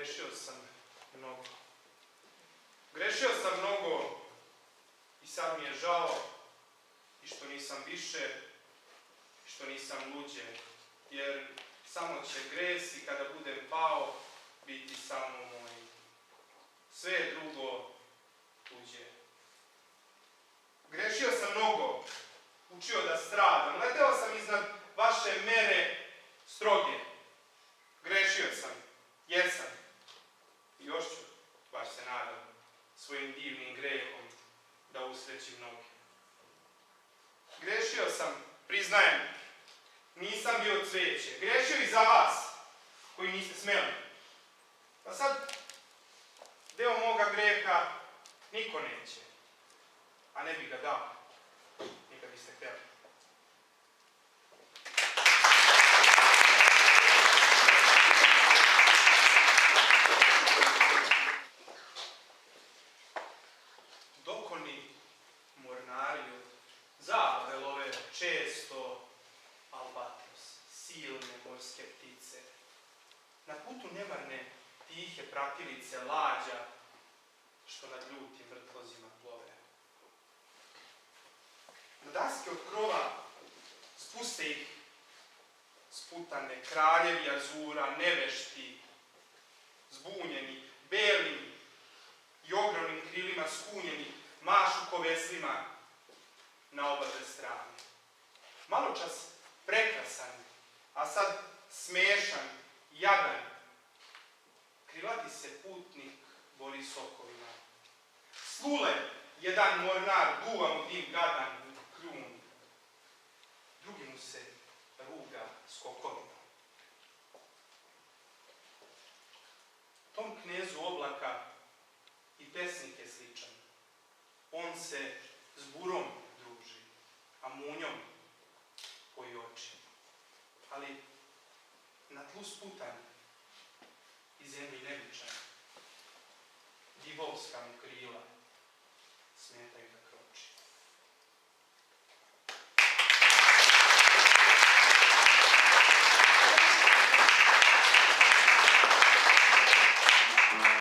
grešio sam mnogo. Grešio sam mnogo i sad mi je žao i što nisam više, i što nisam luđe, jer samo će gresi kada budem pao biti samo moj. Sve je drugo tuđe. Grešio sam mnogo, učio da stradam, leteo sam iznad vaše mere stroge. Grešio sam, jesam, i još ću, baš se nadam, svojim divnim grehom da usrećim mnoge. Grešio sam, priznajem, nisam bio cveće. Grešio i za vas, koji niste smeli. Pa sad, deo moga greha niko neće, a ne bi ga dao, nikad biste htjeli. Dokoni mornari od zabave love često albatros, silne morske ptice. Na putu nemarne tihe pratilice lađa, što nad ljutim vrtlozima plove. Na daske od krova spuste ih sputane kraljevi azura, nevešti, zbunjeni, belim i ogromnim krilima skunjeni, mašu ko veslima na obaze strane. Maločas prekrasan, a sad smešan, jadan, krilati se putnik bori sokovima. Slule jedan mornar duva mu dim gadan u kljun, drugi mu se ruga skokovima. Tom knezu oblaka i pesnik je sličan. On se s burom druži, a munjom poji oči. Ali na tlu sputan